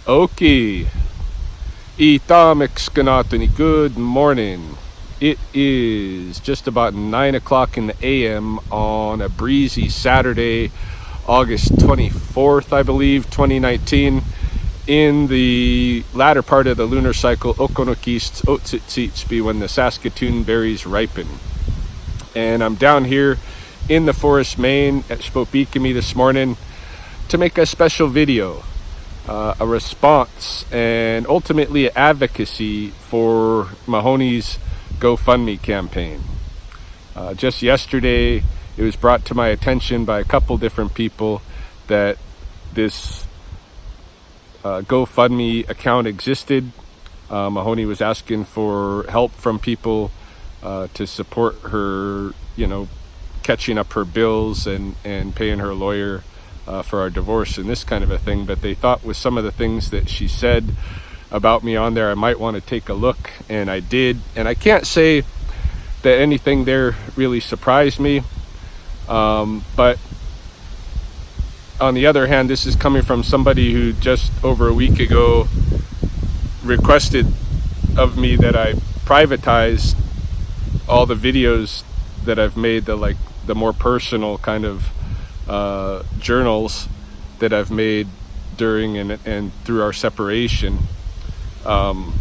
Okay. Good morning. It is just about 9 o'clock in the AM on a breezy Saturday, August 24th, I believe, 2019, in the latter part of the lunar cycle, Okonokist Otsitsitspi, when the Saskatoon berries ripen. And I'm down here in the forest, Maine, at Spopikami this morning to make a special video. A response and ultimately advocacy for Mahoney's GoFundMe campaign. Just yesterday, it was brought to my attention by a couple different people that this GoFundMe account existed. Mahoney was asking for help from people to support her, catching up her bills and paying her lawyer for our divorce and this kind of a thing. But they thought with some of the things that she said about me on there, I might want to take a look, and I did. And I can't say that anything there really surprised me, but on the other hand, this is coming from somebody who just over a week ago requested of me that I privatize all the videos that I've made, the more personal kind of journals that I've made during and through our separation. And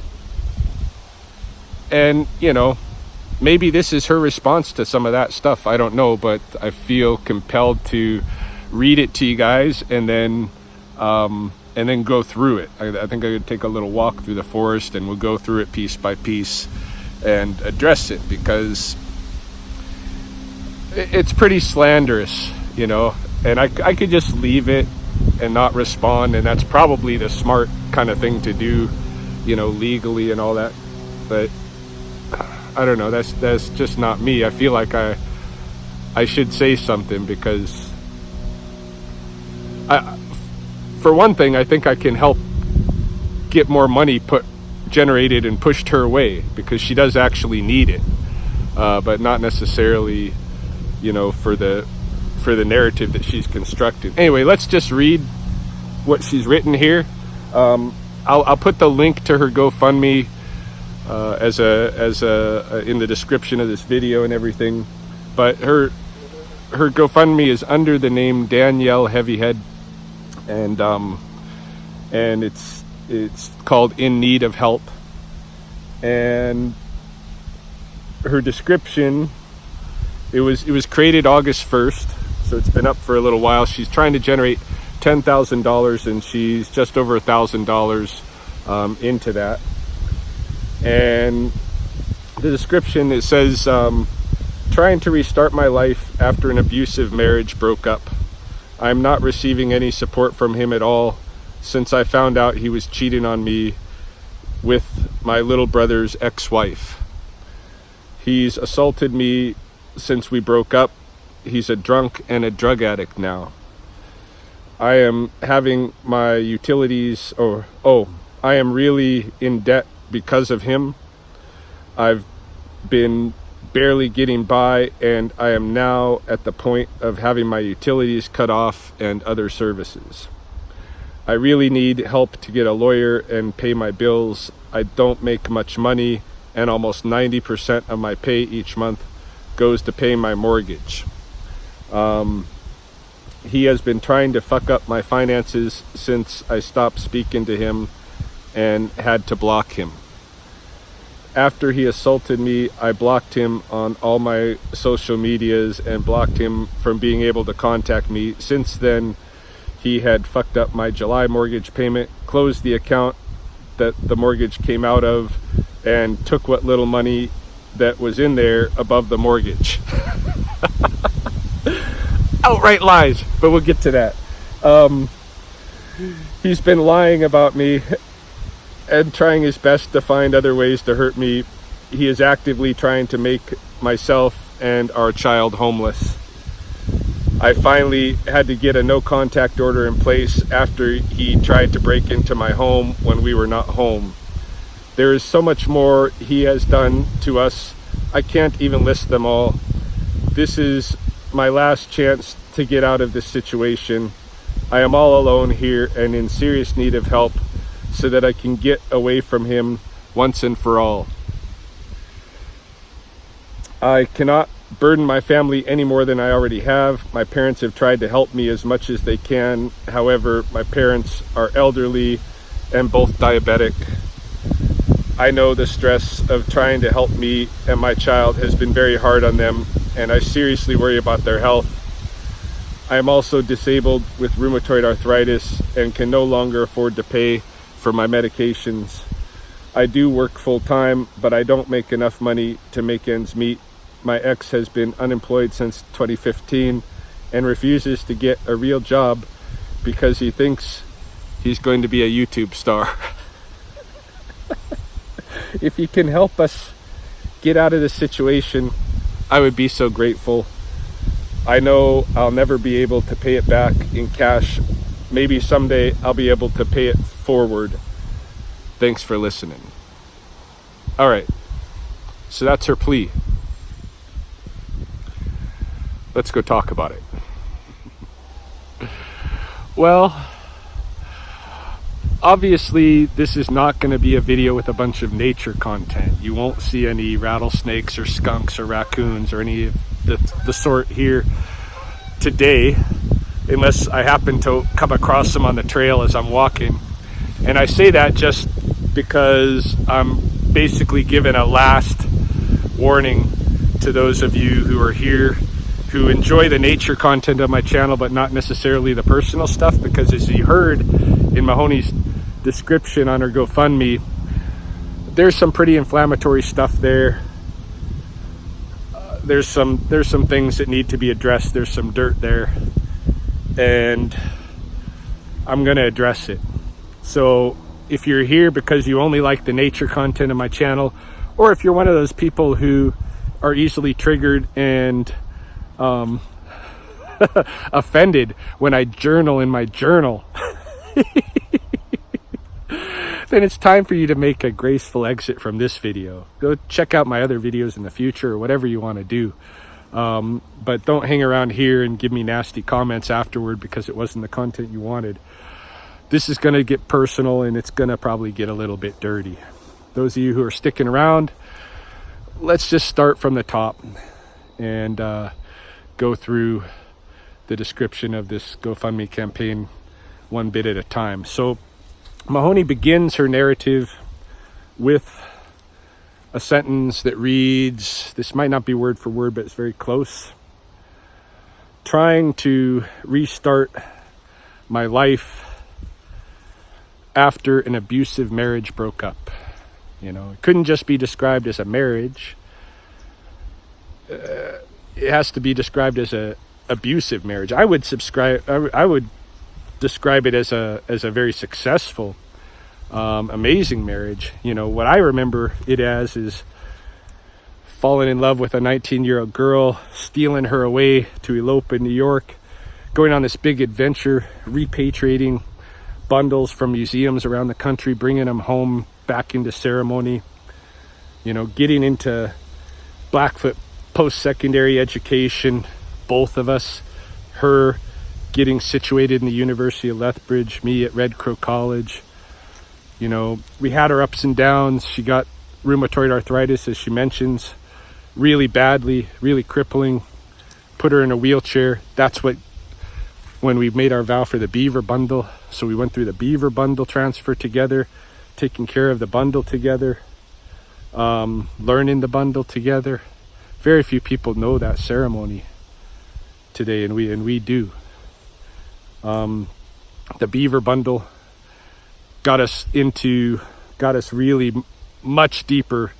maybe this is her response to some of that stuff. I don't know, but I feel compelled to read it to you guys and then go through it. I think I could take a little walk through the forest and we'll go through it piece by piece and address it, because it's pretty slanderous, and I could just leave it and not respond, and that's probably the smart kind of thing to do, legally and all that. But I don't know, that's just not me. I feel like I should say something, because for one thing, I think I can help get more money generated and pushed her way, because she does actually need it, but not necessarily for the narrative that she's constructed. Anyway, let's just read what she's written here. I'll put the link to her GoFundMe as a in the description of this video and everything. But her GoFundMe is under the name Danielle Heavyhead, and it's called In Need of Help. And her description, it was created August 1st, so it's been up for a little while. She's trying to generate $10,000, and she's just over $1,000 into that. And the description, it says, trying to restart my life after an abusive marriage broke up. I'm not receiving any support from him at all since I found out he was cheating on me with my little brother's ex-wife. He's assaulted me since we broke up. He's a drunk and a drug addict now. I am having my utilities, I am really in debt because of him. I've been barely getting by, and I am now at the point of having my utilities cut off and other services. I really need help to get a lawyer and pay my bills. I don't make much money, and almost 90% of my pay each month goes to pay my mortgage. He has been trying to fuck up my finances since I stopped speaking to him and had to block him. After he assaulted me, I blocked him on all my social medias and blocked him from being able to contact me. Since then, he had fucked up my July mortgage payment, closed the account that the mortgage came out of, and took what little money that was in there above the mortgage. Outright lies, but we'll get to that. He's been lying about me and trying his best to find other ways to hurt me. He is actively trying to make myself and our child homeless. I finally had to get a no contact order in place after he tried to break into my home when we were not home. There is so much more he has done to us. I can't even list them all. This is my last chance to get out of this situation. I am all alone here and in serious need of help. so that I can get away from him once and for all. I cannot burden my family any more than I already have. My parents have tried to help me as much as they can. However, my parents are elderly and both diabetic. I know the stress of trying to help me and my child has been very hard on them, and I seriously worry about their health. I am also disabled with rheumatoid arthritis and can no longer afford to pay for my medications. I do work full time, but I don't make enough money to make ends meet. My ex has been unemployed since 2015 and refuses to get a real job because he thinks he's going to be a YouTube star. If you can help us get out of this situation, I would be so grateful. I know I'll never be able to pay it back in cash. Maybe someday I'll be able to pay it forward. Thanks for listening. All right, so that's her plea. Let's go talk about it. Well, obviously this is not going to be a video with a bunch of nature content. You won't see any rattlesnakes or skunks or raccoons or any of the sort here today, unless I happen to come across them on the trail as I'm walking. And I say that just because I'm basically giving a last warning to those of you who are here who enjoy the nature content of my channel but not necessarily the personal stuff, because as you heard in Mahoney's description on her GoFundMe, there's some pretty inflammatory stuff there. There's some things that need to be addressed. There's some dirt there, and I'm gonna address it. So if you're here because you only like the nature content of my channel, or if you're one of those people who are easily triggered and offended when I journal in my journal, then it's time for you to make a graceful exit from this video. Go check out my other videos in the future or whatever you want to do. But don't hang around here and give me nasty comments afterward because it wasn't the content you wanted. This is going to get personal, and it's going to probably get a little bit dirty. Those of you who are sticking around, let's just start from the top and go through the description of this GoFundMe campaign one bit at a time. So Mahoney begins her narrative with a sentence that reads, this might not be word for word, but it's very close. Trying to restart my life after an abusive marriage broke up. You know, it couldn't just be described as a marriage. It has to be described as a abusive marriage. I would describe it as a very successful, amazing marriage. You know, what I remember it as is falling in love with a 19-year-old girl, stealing her away to elope in New York, going on this big adventure, repatriating bundles from museums around the country, bringing them home back into ceremony, you know, getting into Blackfoot post-secondary education, both of us, her getting situated in the University of Lethbridge, me at Red Crow College. You know, we had our ups and downs. She got rheumatoid arthritis, as she mentions, really badly, really crippling, put her in a wheelchair. That's what, when we made our vow for the Beaver bundle, so we went through the Beaver bundle transfer together, taking care of the bundle together, learning the bundle together. Very few people know that ceremony today, and we do. The Beaver bundle got us really much deeper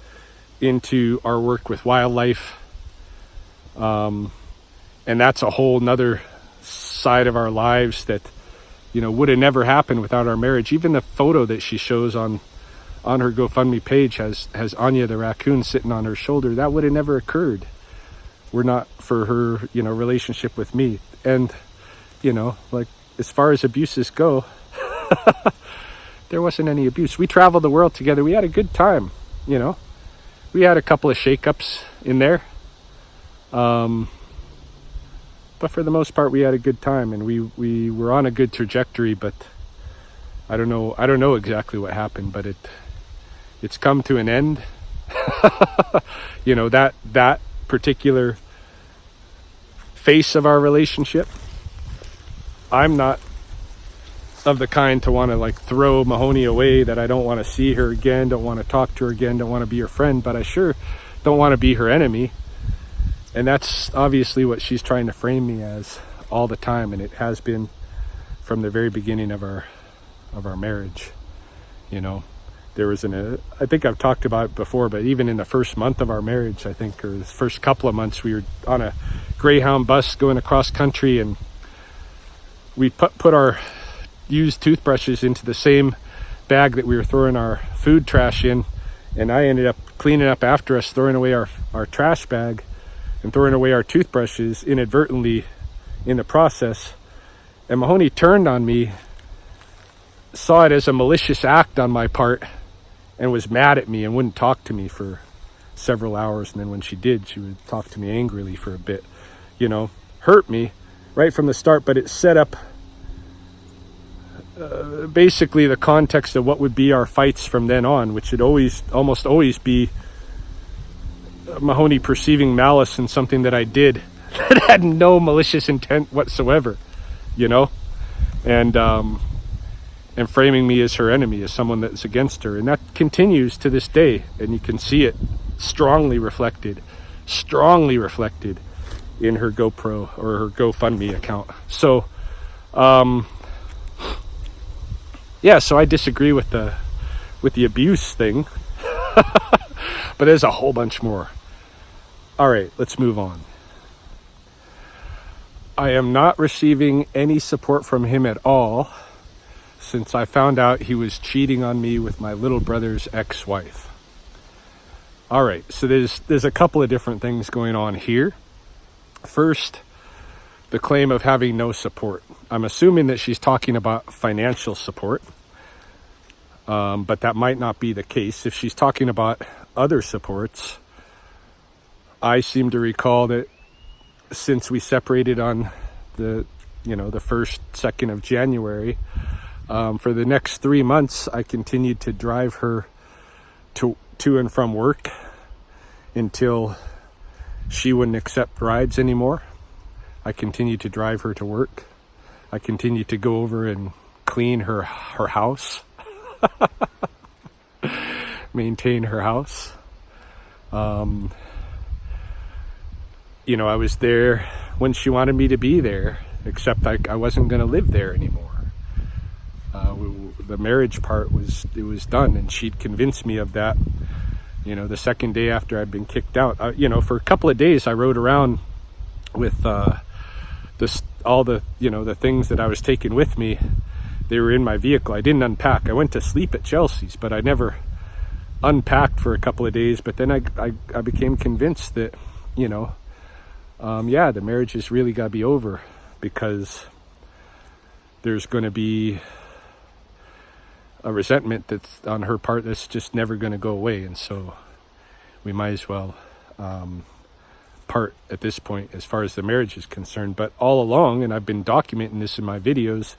into our work with wildlife, and that's a whole nother side of our lives that, you know, would have never happened without our marriage. Even the photo that she shows on her GoFundMe page has Anya the raccoon sitting on her shoulder. That would have never occurred were not for her, you know, relationship with me. And, you know, like, as far as abuses go, there wasn't any abuse. We traveled the world together. We had a good time, you know. We had a couple of shakeups in there. But for the most part, we had a good time, and we were on a good trajectory. But I don't know exactly what happened, but it's come to an end. You know, that particular face of our relationship, I'm not of the kind to want to like throw Mahoney away, that I don't want to see her again, don't want to talk to her again, don't want to be her friend, but I sure don't want to be her enemy. And that's obviously what she's trying to frame me as all the time, and it has been from the very beginning of our marriage. You know, there was I think I've talked about it before, but even in the first month of our marriage, I think, or the first couple of months, we were on a Greyhound bus going across country, and we put our used toothbrushes into the same bag that we were throwing our food trash in, and I ended up cleaning up after us, throwing away our trash bag and throwing away our toothbrushes inadvertently in the process. And Mahoney turned on me, saw it as a malicious act on my part, and was mad at me and wouldn't talk to me for several hours. And then when she did, she would talk to me angrily for a bit. You know, hurt me right from the start, but it set up basically the context of what would be our fights from then on, which would almost always be Mahoney perceiving malice in something that I did that had no malicious intent whatsoever, you know, and framing me as her enemy, as someone that's against her. And that continues to this day, and you can see it strongly reflected in her GoPro or her GoFundMe account. So yeah, so I disagree with the abuse thing, but there's a whole bunch more. All right, let's move on. I am not receiving any support from him at all since I found out he was cheating on me with my little brother's ex-wife. All right, so there's a couple of different things going on here. First, the claim of having no support. I'm assuming that she's talking about financial support, but that might not be the case. If she's talking about other supports, I seem to recall that since we separated on the 1st, 2nd of January, for the next 3 months, I continued to drive her to and from work until she wouldn't accept rides anymore. I continued to drive her to work. I continued to go over and clean her house, maintain her house. You know, I was there when she wanted me to be there, except I wasn't going to live there anymore. The marriage part was done, and she'd convinced me of that. You know, the second day after I'd been kicked out, you know, for a couple of days I rode around with all the the things that I was taking with me. They were in my vehicle. I didn't unpack. I went to sleep at Chelsea's, but I never unpacked for a couple of days. But then I became convinced that, yeah, the marriage has really got to be over, because there's going to be a resentment that's on her part that's just never going to go away. And so we might as well part at this point as far as the marriage is concerned. But all along, and I've been documenting this in my videos,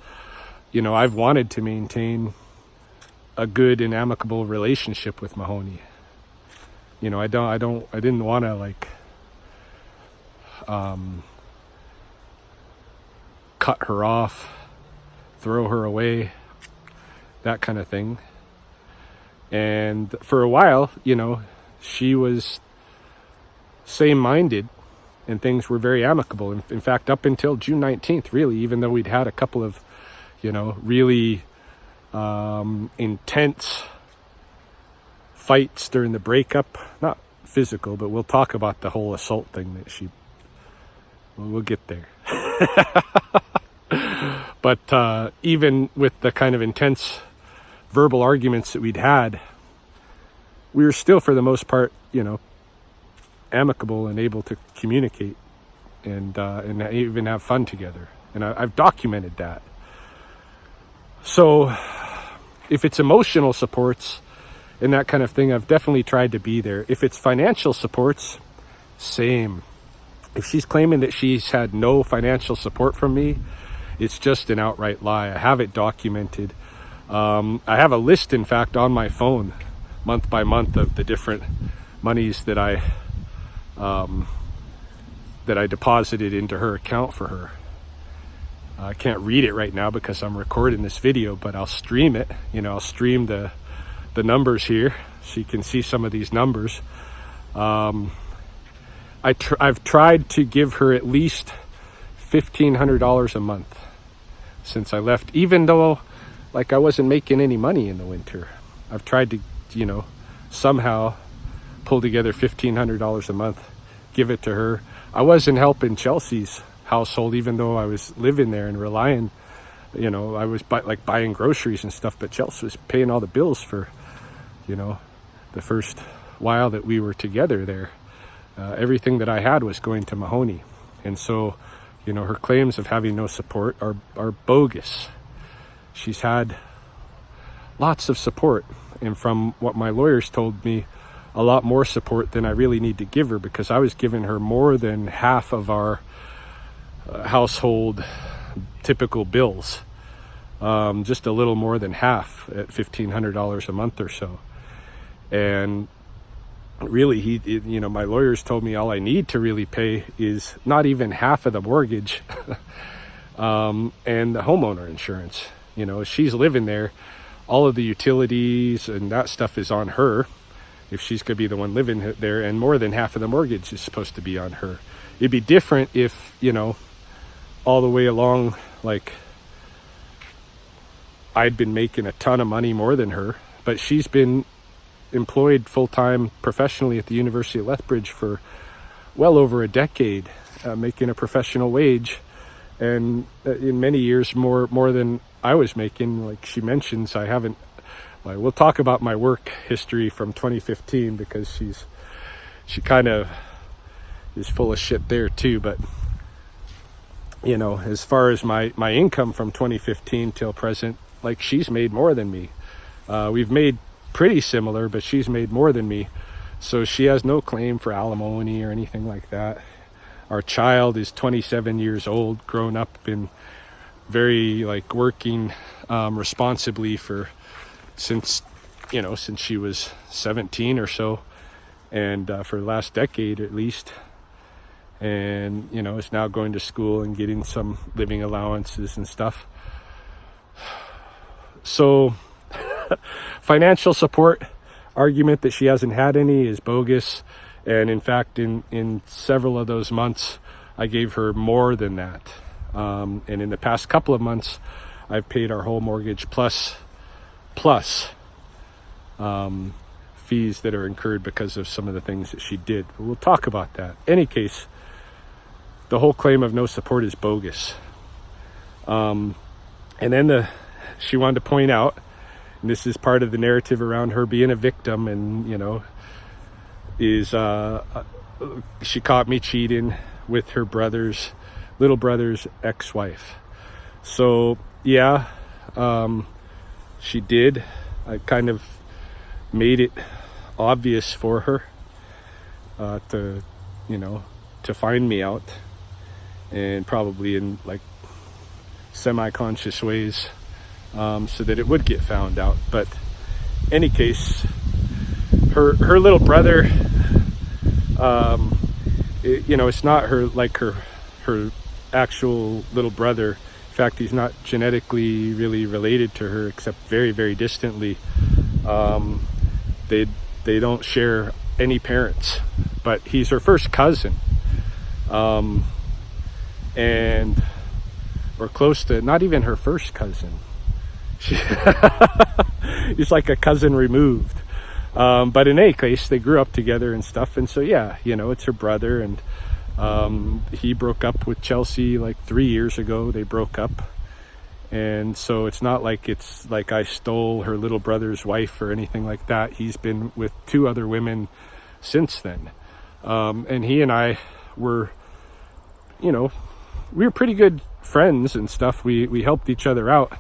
I've wanted to maintain a good and amicable relationship with Mahoney. I didn't want to cut her off, throw her away, that kind of thing. And for a while, she was same-minded and things were very amicable. In fact, up until June 19th, really, even though we'd had a couple of, really intense fights during the breakup, not physical, but we'll talk about the whole assault thing that we'll get there. But even with the kind of intense verbal arguments that we'd had, we were still, for the most part, amicable and able to communicate and even have fun together. And I've documented that. So if it's emotional supports and that kind of thing, I've definitely tried to be there. If it's financial supports, same. If she's claiming that she's had no financial support from me, it's just an outright lie. I have it documented. I have a list, in fact, on my phone, month by month, of the different monies that I deposited into her account for her. I can't read it right now because I'm recording this video, but I'll stream it. I'll stream the numbers here so you can see some of these numbers. I've tried to give her at least $1,500 a month since I left, even though I wasn't making any money in the winter. I've tried to, somehow pull together $1,500 a month, give it to her. I wasn't helping Chelsea's household, even though I was living there and relying, I was buying groceries and stuff, but Chelsea was paying all the bills for, the first while that we were together there. Everything that I had was going to Mahoney. And so, her claims of having no support are bogus. She's had lots of support. And from what my lawyers told me, a lot more support than I really need to give her, because I was giving her more than half of our household typical bills. Just a little more than half at $1,500 a month or so. And really, my lawyers told me all I need to really pay is not even half of the mortgage and the homeowner insurance. She's living there. All of the utilities and that stuff is on her, if she's going to be the one living there, and more than half of the mortgage is supposed to be on her. It'd be different if, all the way along, I'd been making a ton of money more than her, but she's been employed full-time professionally at the University of Lethbridge for well over a decade, making a professional wage, and in many years more than I was making. Like she mentions, we'll talk about my work history from 2015, because she kind of is full of shit there too. But as far as my income from 2015 till present, she's made more than me. We've made pretty similar, but she's made more than me, so she has no claim for alimony or anything like that. Our child is 27 years old, grown up, been very working responsibly since she was 17 or so, and for the last decade at least, and is now going to school and getting some living allowances and stuff. So financial support argument that she hasn't had any is bogus. And in fact, in several of those months, I gave her more than that. And in the past couple of months, I've paid our whole mortgage plus fees that are incurred because of some of the things that she did. But we'll talk about that. Any case, the whole claim of no support is bogus. And then she wanted to point out, and this is part of the narrative around her being a victim, and is she caught me cheating with her little brother's ex-wife. So yeah, she did. I kind of made it obvious for her to find me out, and probably in semi-conscious ways, so that it would get found out. But any case, her little brother, it's not her actual little brother. In fact, he's not genetically really related to her, except very, very distantly. They don't share any parents, but he's her first cousin, and or close to, not even her first cousin. He's like a cousin removed. But in any case, they grew up together and stuff. And so, yeah, it's her brother. And he broke up with Chelsea 3 years ago. They broke up. And so it's not it's like I stole her little brother's wife or anything like that. He's been with 2 other women since then. And he and I were, we were pretty good friends and stuff. We helped each other out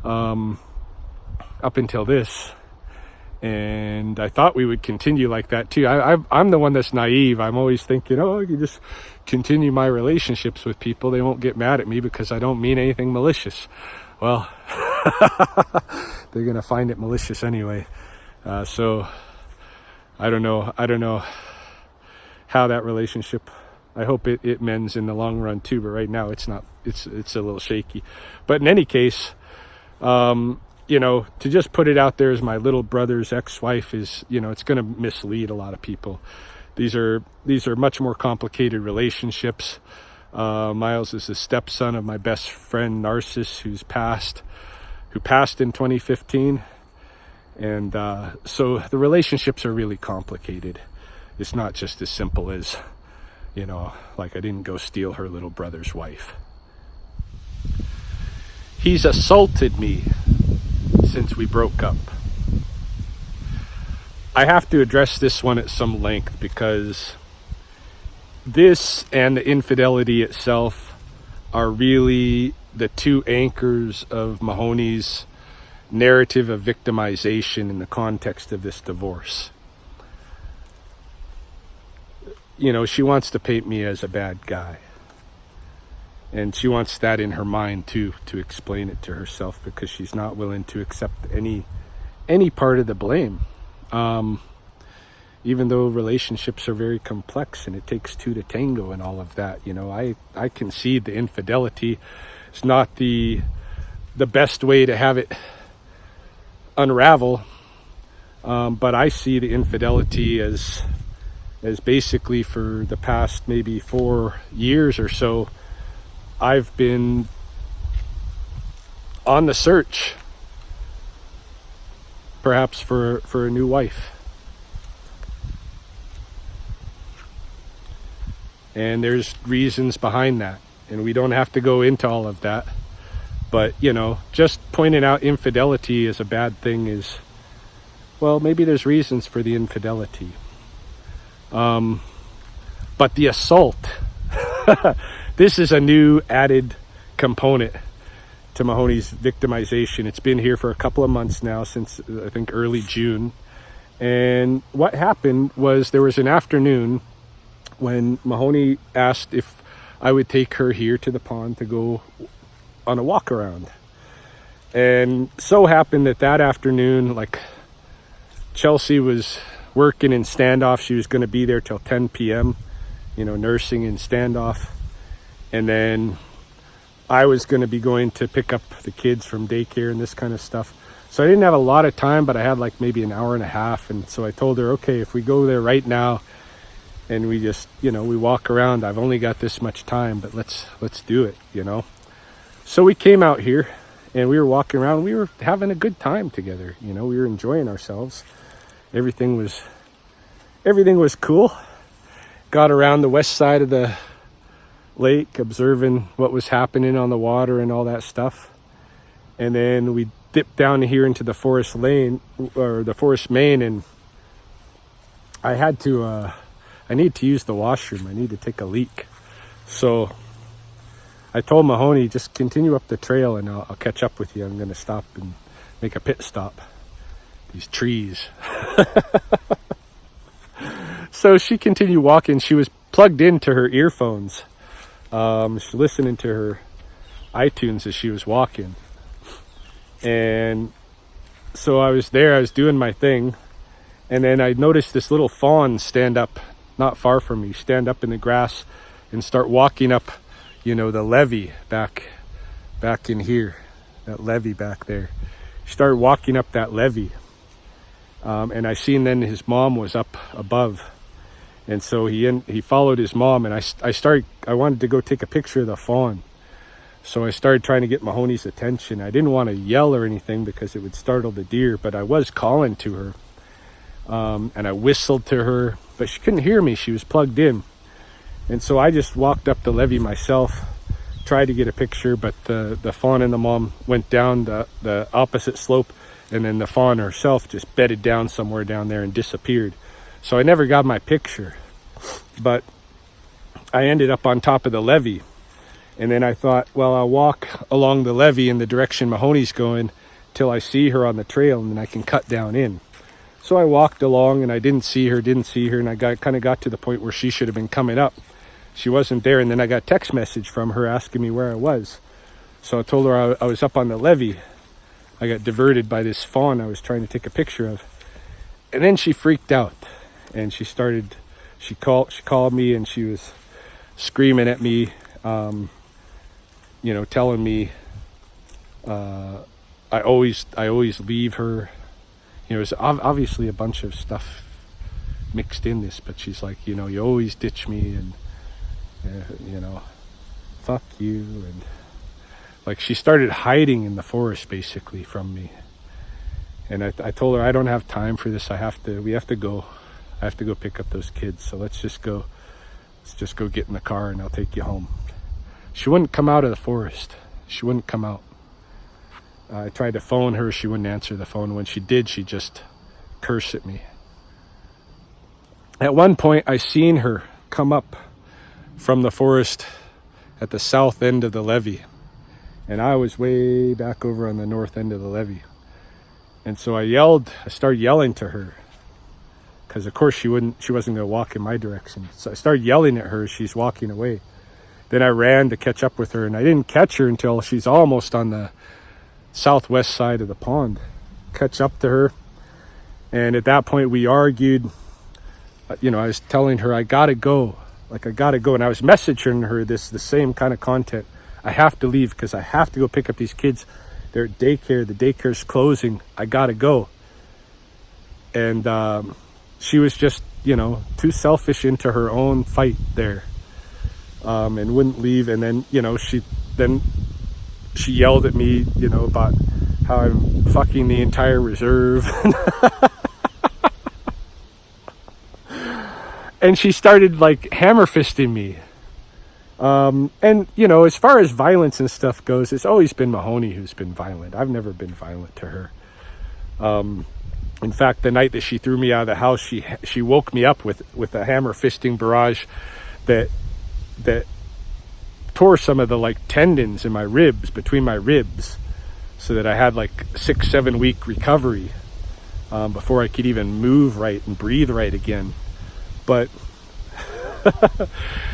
up until this, and I thought we would continue like that too. I'm the one that's naive. I'm always thinking, I can just continue my relationships with people. They won't get mad at me because I don't mean anything malicious. Well, They're gonna find it malicious anyway. So I don't know how that relationship, I hope it mends in the long run too, but right now it's not, it's a little shaky. But in any case, to just put it out there as my little brother's ex-wife is, it's going to mislead a lot of people. These are much more complicated relationships. Miles is the stepson of my best friend Narcissus, who passed in 2015. And so the relationships are really complicated. It's not just as simple as, like I didn't go steal her little brother's wife. He's assaulted me since we broke up. I have to address this one at some length because this and the infidelity itself are really the two anchors of Mahoney's narrative of victimization in the context of this divorce. She wants to paint me as a bad guy. And she wants that in her mind too, to explain it to herself, because she's not willing to accept any part of the blame. Even though relationships are very complex and it takes two to tango and all of that, I concede the infidelity is not the best way to have it unravel. But I see the infidelity as basically for the past maybe 4 years or so, I've been on the search, perhaps for a new wife. And there's reasons behind that. And we don't have to go into all of that. But, just pointing out infidelity as a bad thing is, well, maybe there's reasons for the infidelity. But the assault, this is a new added component to Mahoney's victimization. It's been here for a couple of months now, since I think early June. And what happened was there was an afternoon when Mahoney asked if I would take her here to the pond to go on a walk around. And so happened that afternoon, like, Chelsea was working in standoff. She was going to be there till 10 p.m., nursing in standoff. And then I was going to be going to pick up the kids from daycare and this kind of stuff. So I didn't have a lot of time, but I had like maybe an hour and a half. And so I told her, okay, if we go there right now and we just, we walk around, I've only got this much time, but let's do it, So we came out here and we were walking around. We were having a good time together. We were enjoying ourselves. Everything was cool. Got around the west side of the lake, observing what was happening on the water and all that stuff. And then we dipped down here into the forest lane, or the forest main, and I need to use the washroom. I need to take a leak. So I told Mahoney, just continue up the trail and I'll catch up with you. I'm going to stop and make a pit stop. These trees. So she continued walking. She was plugged into her earphones. She was listening to her iTunes as she was walking. And so I was there, I was doing my thing. And then I noticed this little fawn stand up, not far from me, stand up in the grass and start walking up, the levee back in here, that levee back there. He started walking up that levee. And I seen then his mom was up above. And so he followed his mom, and I wanted to go take a picture of the fawn. So I started trying to get Mahoney's attention. I didn't want to yell or anything because it would startle the deer, but I was calling to her. And I whistled to her, but she couldn't hear me. She was plugged in. And so I just walked up the levee myself, tried to get a picture, but the fawn and the mom went down the opposite slope, and then the fawn herself just bedded down somewhere down there and disappeared. So I never got my picture, but I ended up on top of the levee. And then I thought, well, I'll walk along the levee in the direction Mahoney's going till I see her on the trail, and then I can cut down in. So I walked along and I didn't see her, and I kind of got to the point where she should have been coming up. She wasn't there, and then I got a text message from her asking me where I was. So I told her I was up on the levee. I got diverted by this fawn I was trying to take a picture of. And then she freaked out, and she called me, and she was screaming at me, telling me I always leave her. There's obviously a bunch of stuff mixed in this, but she's like, you always ditch me, and fuck you, and like she started hiding in the forest basically from me. And I told her, I don't have time for this. We have to go. I have to go pick up those kids. So let's just go get in the car, and I'll take you home. She wouldn't come out of the forest. She wouldn't come out. I tried to phone her. She wouldn't answer the phone. When she did, she just cursed at me. At one point, I seen her come up from the forest at the south end of the levee. And I was way back over on the north end of the levee. And so I started yelling to her, because of course she wasn't going to walk in my direction. So I started yelling at her as she's walking away. Then I ran to catch up with her, and I didn't catch her until she's almost on the southwest side of the pond. Catch up to her, and at that point we argued. I was telling her I gotta go, and I was messaging her the same kind of content. I have to leave because I have to go pick up these kids. They're at daycare. The daycare's closing. I gotta go. And she was just, too selfish into her own fight there, and wouldn't leave. And then, she yelled at me, about how I'm fucking the entire reserve. And she started like hammer fisting me. As far as violence and stuff goes, it's always been Mahoney who's been violent. I've never been violent to her. In fact, the night that she threw me out of the house, she woke me up with a hammer fisting barrage that tore some of the like tendons in my ribs, between my ribs, so that I had like 6-7 week recovery before I could even move right and breathe right again. But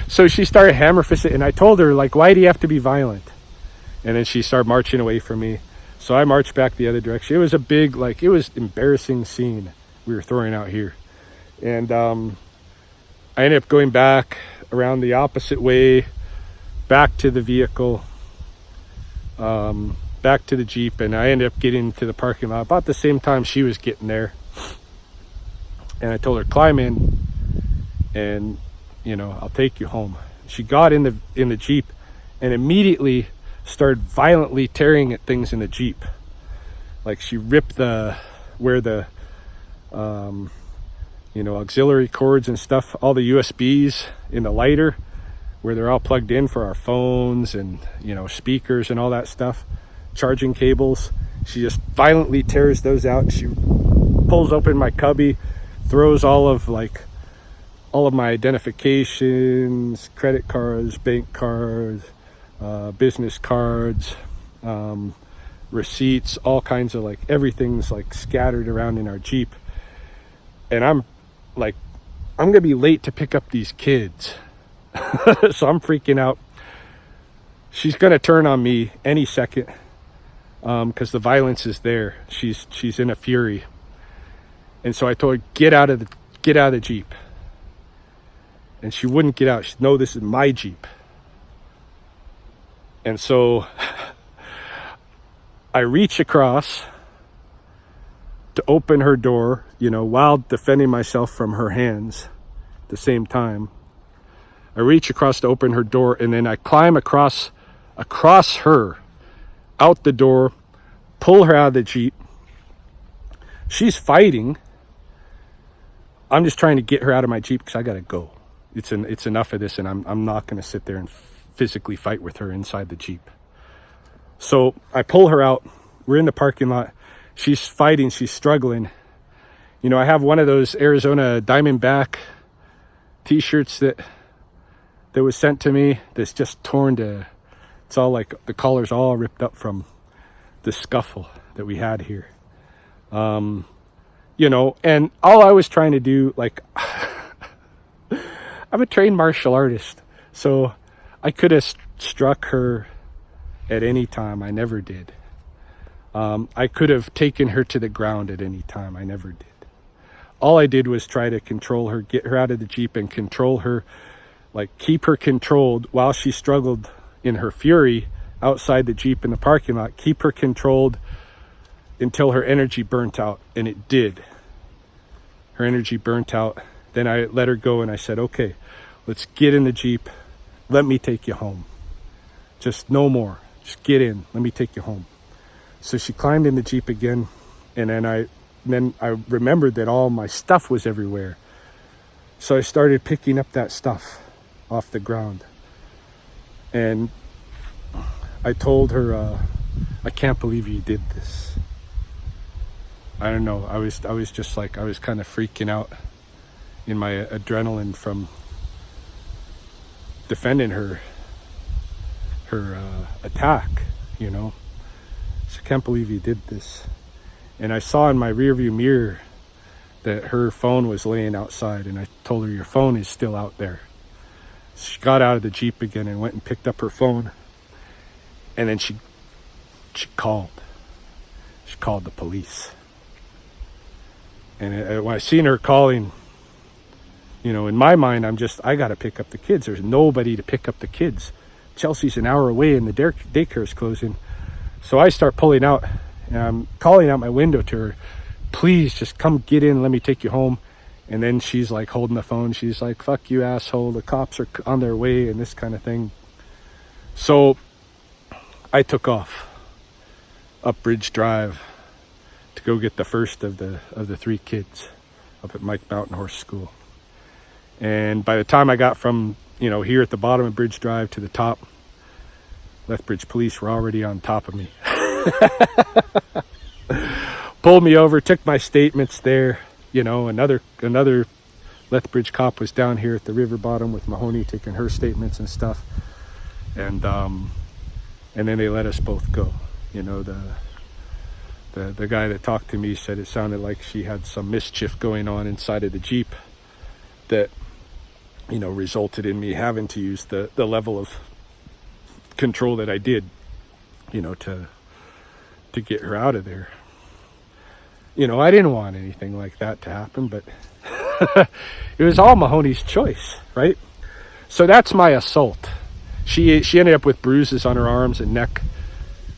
so she started hammer fisting, and I told her, like, why do you have to be violent? And then she started marching away from me. So I marched back the other direction. It was a big, it was embarrassing scene we were throwing out here. And I ended up going back around the opposite way, back to the vehicle, back to the Jeep, and I ended up getting to the parking lot about the same time she was getting there. And I told her, climb in, and I'll take you home. She got in the Jeep and immediately started violently tearing at things in the Jeep. Like she ripped where the auxiliary cords and stuff, all the USBs in the lighter, where they're all plugged in for our phones and speakers and all that stuff, charging cables. She just violently tears those out. She pulls open my cubby, throws all of my identifications, credit cards, bank cards, business cards, receipts, all kinds of everything's scattered around in our Jeep. And I'm gonna be late to pick up these kids. So I'm freaking out. She's gonna turn on me any second, because the violence is there. She's in a fury. And so I told her, get out of the Jeep. And she wouldn't get out. She said, no, this is my Jeep. And so I reach across to open her door, while defending myself from her hands at the same time. I reach across to open her door, and then I climb across her, out the door, pull her out of the Jeep. She's fighting. I'm just trying to get her out of my Jeep because I gotta go. It's enough of this, and I'm not gonna sit there and physically fight with her inside the Jeep. So I pull her out. We're in the parking lot. She's fighting. She's struggling. I have one of those Arizona Diamondback t-shirts that was sent to me that's just torn to, it's all the collar's all ripped up from the scuffle that we had here. And all I was trying to do, I'm a trained martial artist, so I could have struck her at any time. I never did. I could have taken her to the ground at any time. I never did. All I did was try to control her, get her out of the Jeep and control her, like keep her controlled while she struggled in her fury outside the Jeep in the parking lot, keep her controlled until her energy burnt out. And it did. Her energy burnt out. Then I let her go and I said, okay, let's get in the Jeep. Let me take you home. Just no more. Just get in. Let me take you home. So she climbed in the Jeep again. And then I remembered that all my stuff was everywhere. So I started picking up that stuff off the ground. And I told her, I can't believe you did this. I don't know. I was just like, I was kind of freaking out in my adrenaline from defending her attack, you know. So I can't believe you did this. And I saw in my rearview mirror that her phone was laying outside, and I told her, your phone is still out there. She got out of the Jeep again and went and picked up her phone. And then she called. She called the police. And when I seen her calling, you know, in my mind, I got to pick up the kids. There's nobody to pick up the kids. Chelsea's an hour away and the daycare is closing. So I start pulling out and I'm calling out my window to her, please just come get in. Let me take you home. And then she's like holding the phone. She's like, fuck you, asshole. The cops are on their way and this kind of thing. So I took off up Bridge Drive to go get the first of the three kids up at Mike Mountain Horse School. And by the time I got from, you know, here at the bottom of Bridge Drive to the top, Lethbridge police were already on top of me. Pulled me over, took my statements there. You know, another Lethbridge cop was down here at the river bottom with Mahoney taking her statements and stuff. And then they let us both go. You know, the guy that talked to me said it sounded like she had some mischief going on inside of the Jeep that, you know, resulted in me having to use the level of control that I did, you know, to get her out of there. You know, I didn't want anything like that to happen, but it was all Mahoney's choice, right? So that's my assault. She ended up with bruises on her arms and neck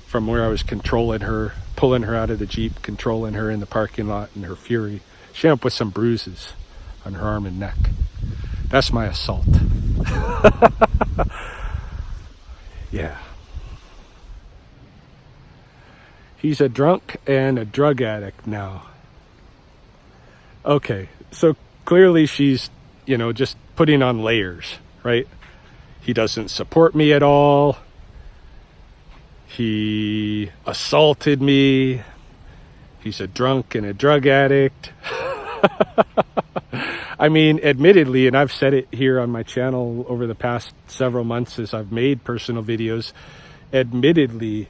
from where I was controlling her, pulling her out of the Jeep, controlling her in the parking lot in her fury. She ended up with some bruises on her arm and neck. That's my assault. Yeah. He's a drunk and a drug addict now. Okay, so clearly she's, you know, just putting on layers, right? He doesn't support me at all. He assaulted me. He's a drunk and a drug addict. I mean, admittedly, and I've said it here on my channel over the past several months as I've made personal videos, admittedly,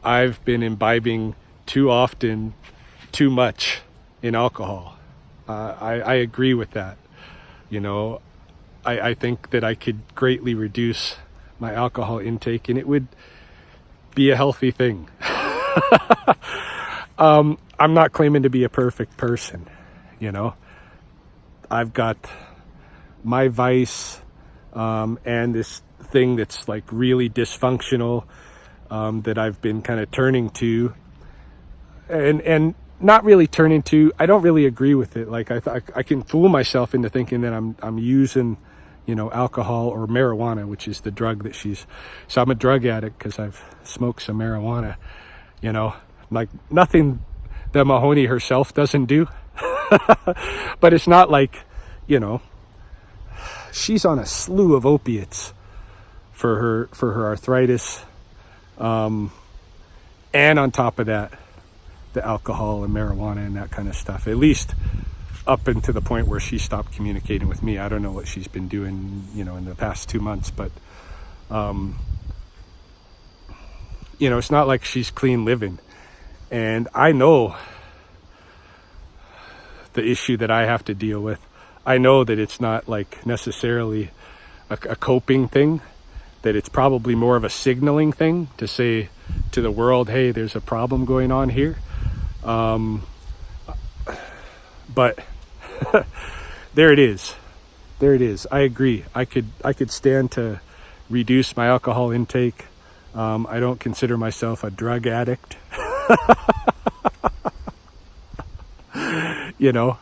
I've been imbibing too often, too much in alcohol. I agree with that. You know, I think that I could greatly reduce my alcohol intake and it would be a healthy thing. I'm not claiming to be a perfect person, you know. I've got my vice and this thing that's like really dysfunctional that I've been kind of turning to and not really turning to. I don't really agree with it. Like I can fool myself into thinking that I'm using, you know, alcohol or marijuana, which is the drug that so I'm a drug addict because I've smoked some marijuana, you know, like nothing that Mahoney herself doesn't do. But it's not like, you know, she's on a slew of opiates for her arthritis. And on top of that, the alcohol and marijuana and that kind of stuff, at least up into the point where she stopped communicating with me. I don't know what she's been doing, you know, in the past 2 months, but, you know, it's not like she's clean living. And I know the issue that I have to deal with. I know that it's not like necessarily a coping thing, that it's probably more of a signaling thing to say, to the world, hey, there's a problem going on here. But there it is. There it is. I agree. I could stand to reduce my alcohol intake. I don't consider myself a drug addict. You know,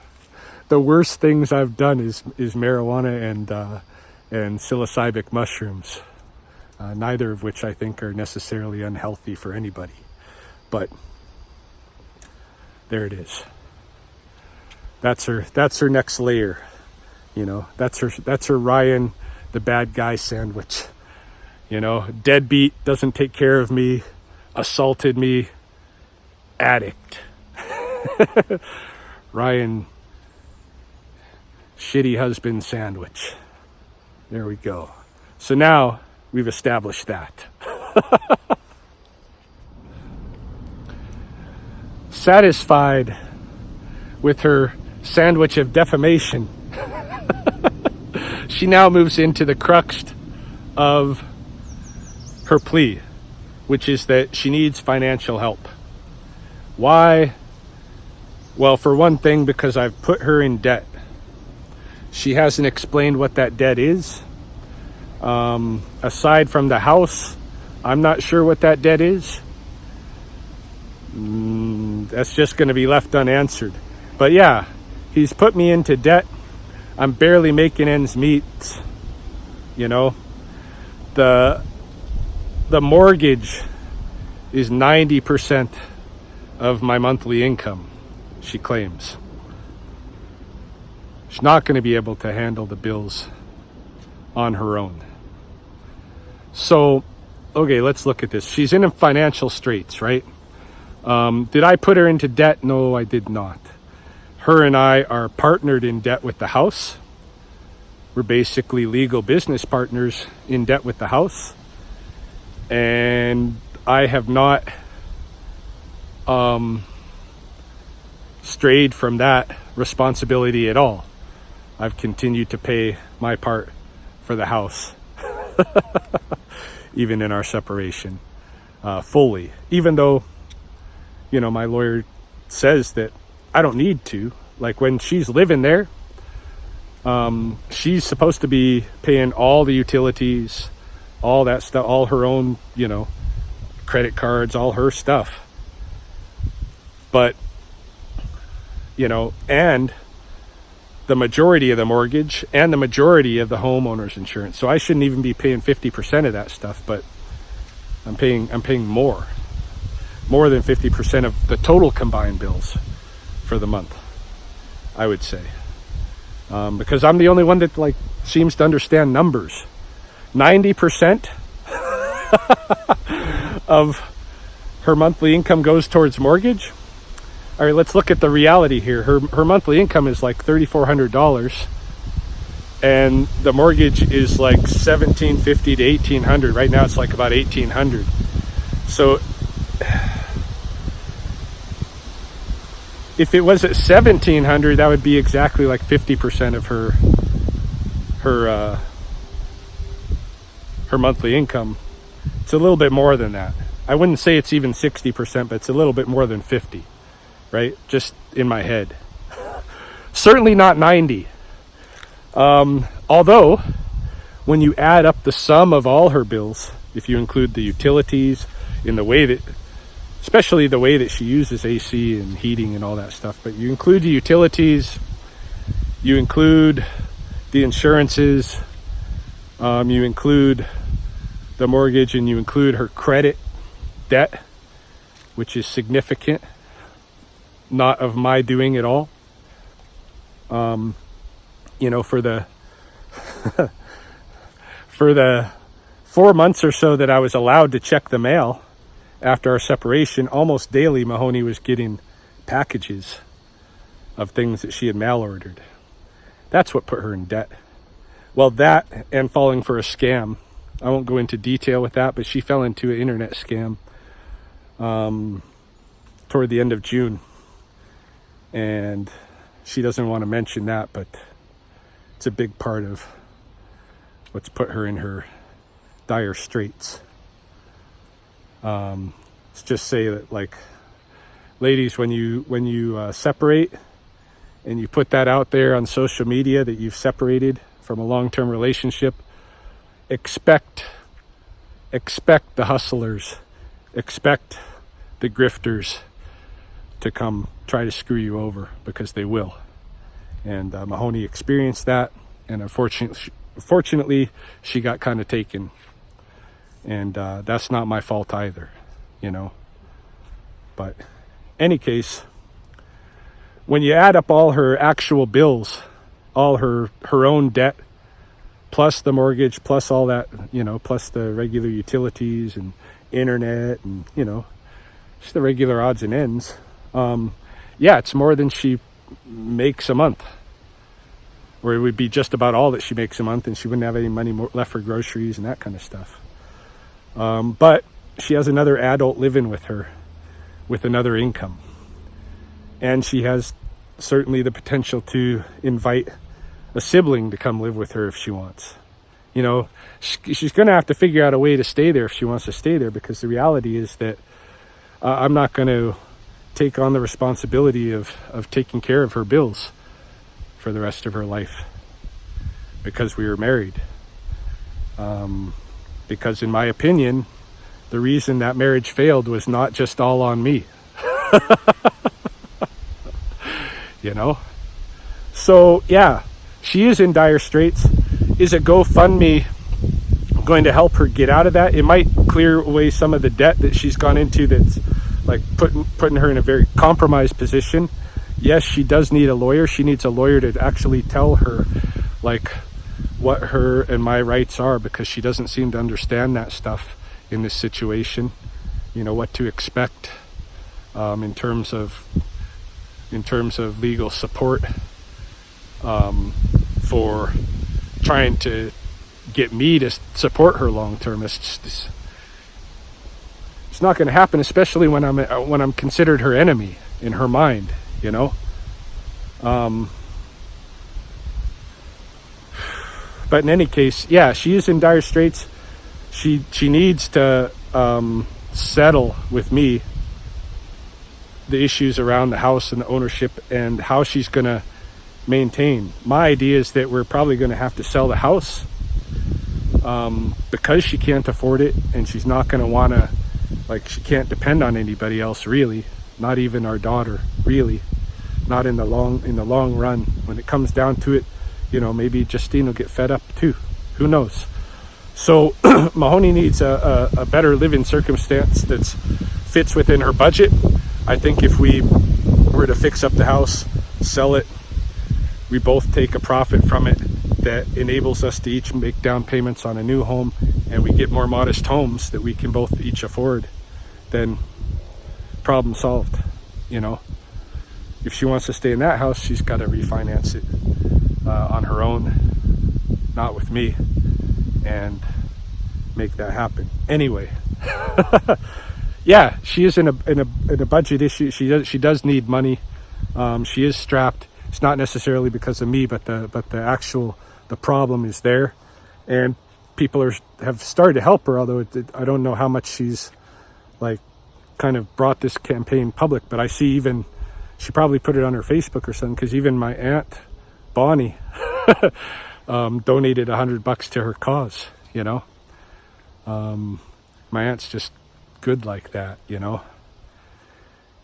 the worst things I've done is marijuana and psilocybin mushrooms. Neither of which I think are necessarily unhealthy for anybody. But there it is. That's her next layer. You know, that's her Ryan the bad guy sandwich. You know, deadbeat, doesn't take care of me, assaulted me, addict. Ryan shitty husband sandwich. There we go. So now we've established that. Satisfied with her sandwich of defamation, she now moves into the crux of her plea, which is that she needs financial help. Why? Well, for one thing, because I've put her in debt. She hasn't explained what that debt is. Aside from the house, I'm not sure what that debt is. That's just going to be left unanswered. But yeah, he's put me into debt. I'm barely making ends meet. You know, the mortgage is 90% of my monthly income, she claims. She's not going to be able to handle the bills on her own. So, okay, let's look at this. She's in financial straits, right? Did I put her into debt? No, I did not. Her and I are partnered in debt with the house. We're basically legal business partners in debt with the house. And I have not strayed from that responsibility at all. I've continued to pay my part for the house, even in our separation, fully. Even though, you know, my lawyer says that I don't need to. Like when she's living there, she's supposed to be paying all the utilities, all that stuff, all her own, you know, credit cards, all her stuff. But, you know, and the majority of the mortgage and the majority of the homeowner's insurance. So I shouldn't even be paying 50% of that stuff, but I'm paying more than 50% of the total combined bills for the month, I would say. Because I'm the only one that like seems to understand numbers. 90% of her monthly income goes towards mortgage. All right, let's look at the reality here. Her monthly income is like $3,400, and the mortgage is like $1,750 to $1,800. Right now, it's like about $1,800. So, if it was at $1,700, that would be exactly like 50% of her monthly income. It's a little bit more than that. I wouldn't say it's even 60%, but it's a little bit more than 50. Right? Just in my head. Certainly not 90. Although, when you add up the sum of all her bills, if you include the utilities in the way that, especially the way that she uses AC and heating and all that stuff, but you include the utilities, you include the insurances, you include the mortgage, and you include her credit debt, which is significant. Not of my doing at all. You know, for the 4 months or so that I was allowed to check the mail after our separation, almost daily Mahoney was getting packages of things that she had mail ordered. That's what put her in debt. Well, that and falling for a scam. I won't go into detail with that, but she fell into an internet scam toward the end of June. And she doesn't want to mention that, but it's a big part of what's put her in her dire straits. Let's just say that, like, ladies, when you separate and you put that out there on social media that you've separated from a long-term relationship, expect the hustlers, expect the grifters to come try to screw you over, because they will. And Mahoney experienced that, and unfortunately she got kind of taken, and that's not my fault either, you know. But any case, when you add up all her actual bills, all her own debt, plus the mortgage, plus all that, you know, plus the regular utilities and internet and, you know, just the regular odds and ends, yeah, it's more than she makes a month. Or it would be just about all that she makes a month, and she wouldn't have any money left for groceries and that kind of stuff. But she has another adult living with her with another income. And she has certainly the potential to invite a sibling to come live with her if she wants. You know, she's going to have to figure out a way to stay there if she wants to stay there, because the reality is that I'm not going to take on the responsibility of taking care of her bills for the rest of her life because we were married. Because in my opinion, the reason that marriage failed was not just all on me. You know? So, yeah, she is in dire straits. Is a GoFundMe going to help her get out of that? It might clear away some of the debt that she's gone into that's like putting her in a very compromised position. Yes, she does need a lawyer. She needs a lawyer to actually tell her like what her and my rights are, because she doesn't seem to understand that stuff in this situation. You know, what to expect in terms of legal support for trying to get me to support her long term. It's not going to happen, especially when I'm considered her enemy in her mind, you know. But in any case, yeah, she is in dire straits. She needs to settle with me the issues around the house and the ownership and how she's going to maintain. My idea is that we're probably going to have to sell the house because she can't afford it, and she's not going to want to, like, she can't depend on anybody else, really, not even our daughter, really, not in the long run. When it comes down to it, you know, maybe Justine will get fed up too, who knows. So Mahoney needs a better living circumstance that fits within her budget. I think if we were to fix up the house, sell it, we both take a profit from it that enables us to each make down payments on a new home, and we get more modest homes that we can both each afford, then problem solved, you know. If she wants to stay in that house, she's got to refinance it on her own, not with me, and make that happen. Anyway, yeah, she is in a budget issue. She does need money. She is strapped. It's not necessarily because of me, but the problem is there, and people have started to help her. Although I don't know how much she's like kind of brought this campaign public, but I see even she probably put it on her Facebook or something, because even my aunt Bonnie donated $100 to her cause. You know, my aunt's just good like that, you know,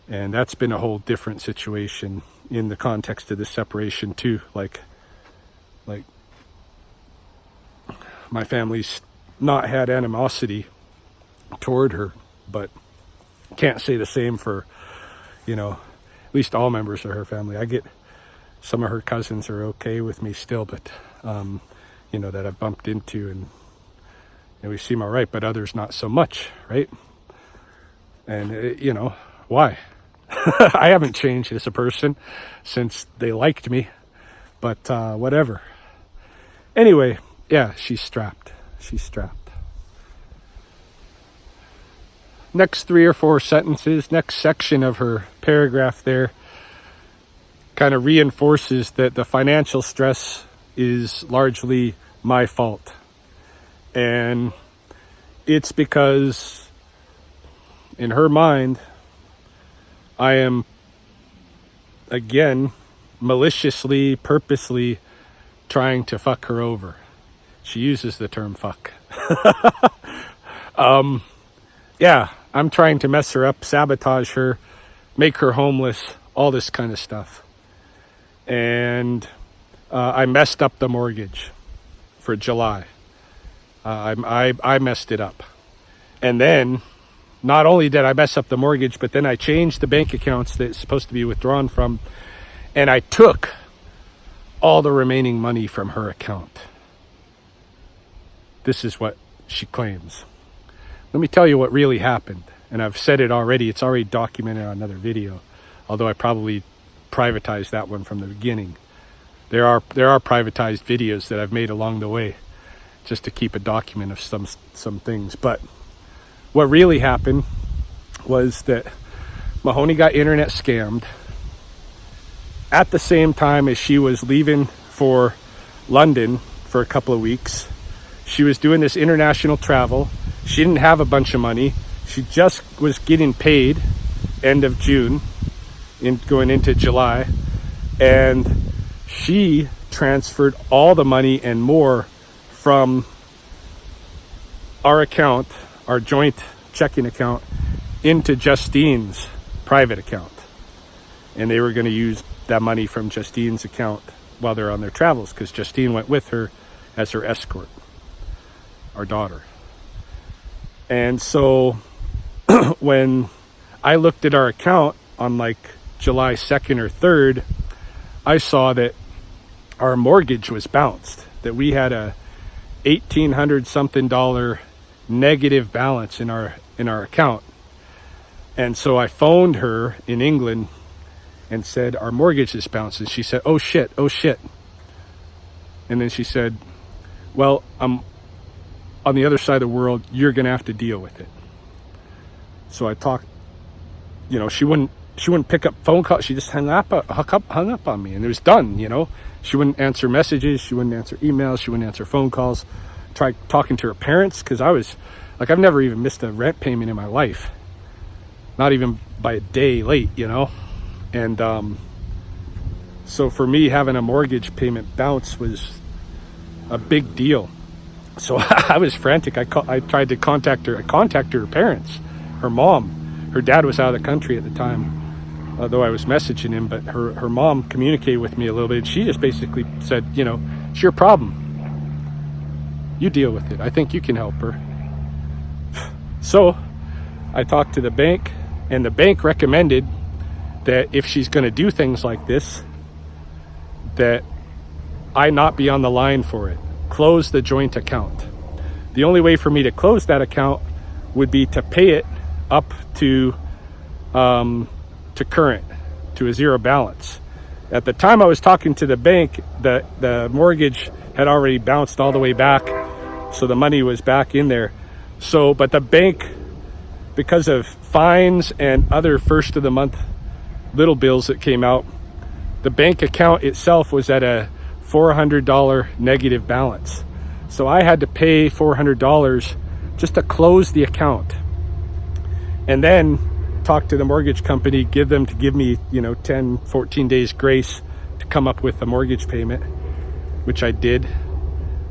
and that's been a whole different situation in the context of this separation too. Like my family's not had animosity toward her, but can't say the same for, you know, at least all members of her family. I get some of her cousins are okay with me still, but you know, that I've bumped into, and we seem all right, but others not so much, right? And you know, why? I haven't changed as a person since they liked me, but whatever. Anyway, yeah, she's strapped. Next 3 or 4 sentences, next section of her paragraph there kind of reinforces that the financial stress is largely my fault. And it's because in her mind, I am, again, maliciously, purposely trying to fuck her over. She uses the term fuck. Yeah, I'm trying to mess her up, sabotage her, make her homeless, all this kind of stuff. And I messed up the mortgage for July. I messed it up. And then, not only did I mess up the mortgage, but then I changed the bank accounts that it's supposed to be withdrawn from, and I took all the remaining money from her account. This is what she claims. Let me tell you what really happened. And I've said it already. It's already documented on another video, although I probably privatized that one from the beginning. There are privatized videos that I've made along the way just to keep a document of some things. But what really happened was that Mahoney got internet scammed at the same time as she was leaving for London for a couple of weeks. She was doing this international travel. She didn't have a bunch of money. She just was getting paid end of June, going into July. And she transferred all the money and more from our account, our joint checking account, into Justine's private account. And they were going to use that money from Justine's account while they're on their travels, because Justine went with her as her escort, our daughter. And so when I looked at our account on like July 2nd or 3rd, I saw that our mortgage was bounced, that we had a $1,800 something negative balance in our account. And so I phoned her in England and said, our mortgage is bounced. And she said, oh shit. And then she said, well, I'm on the other side of the world, you're going to have to deal with it. So I talked, she wouldn't pick up phone calls. She just hung up on me, and it was done, She wouldn't answer messages. She wouldn't answer emails. She wouldn't answer phone calls. Tried talking to her parents, because I was, I've never even missed a rent payment in my life. Not even by a day late, And so for me, having a mortgage payment bounce was a big deal. So I was frantic. I tried to contact her. I contacted her parents, her mom. Her dad was out of the country at the time, although I was messaging him. But her mom communicated with me a little bit. She just basically said, it's your problem. You deal with it. I think you can help her. So I talked to the bank, and the bank recommended that if she's going to do things like this, that I not be on the line for it. Close the joint account. The only way for me to close that account would be to pay it up to current, to a zero balance. At the time I was talking to the bank, the mortgage had already bounced all the way back, so the money was back in there. So, but the bank, because of fines and other first of the month little bills that came out, the bank account itself was at a $400 negative balance. So I had to pay $400 just to close the account, and then talk to the mortgage company, give me 10, 14 days grace to come up with a mortgage payment, which I did.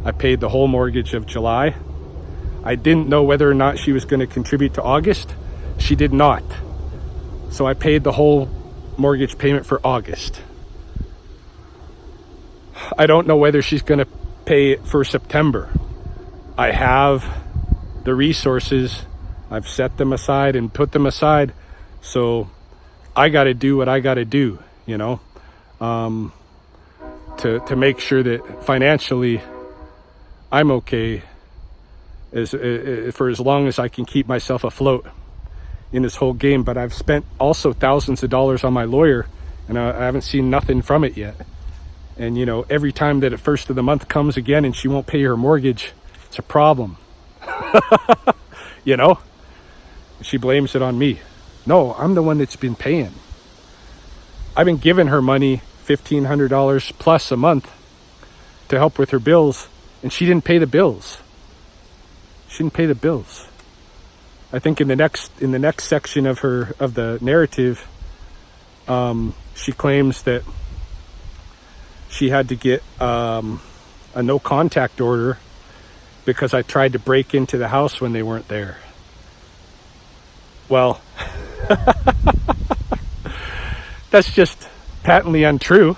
I paid the whole mortgage of July. I didn't know whether or not she was going to contribute to August. She did not. So I paid the whole mortgage payment for August. I don't know whether she's going to pay it for September. I have the resources. I've set them aside and put them aside. So I got to do what I got to do, to make sure that financially I'm okay for as long as I can keep myself afloat in this whole game. But I've spent also thousands of dollars on my lawyer, and I haven't seen nothing from it yet. And, every time that at first of the month comes again and she won't pay her mortgage, it's a problem. She blames it on me. No, I'm the one that's been paying. I've been giving her money, $1,500 plus a month, to help with her bills, and she didn't pay the bills. I think in the next section of the narrative, she claims that she had to get a no contact order because I tried to break into the house when they weren't there. Well, that's just patently untrue.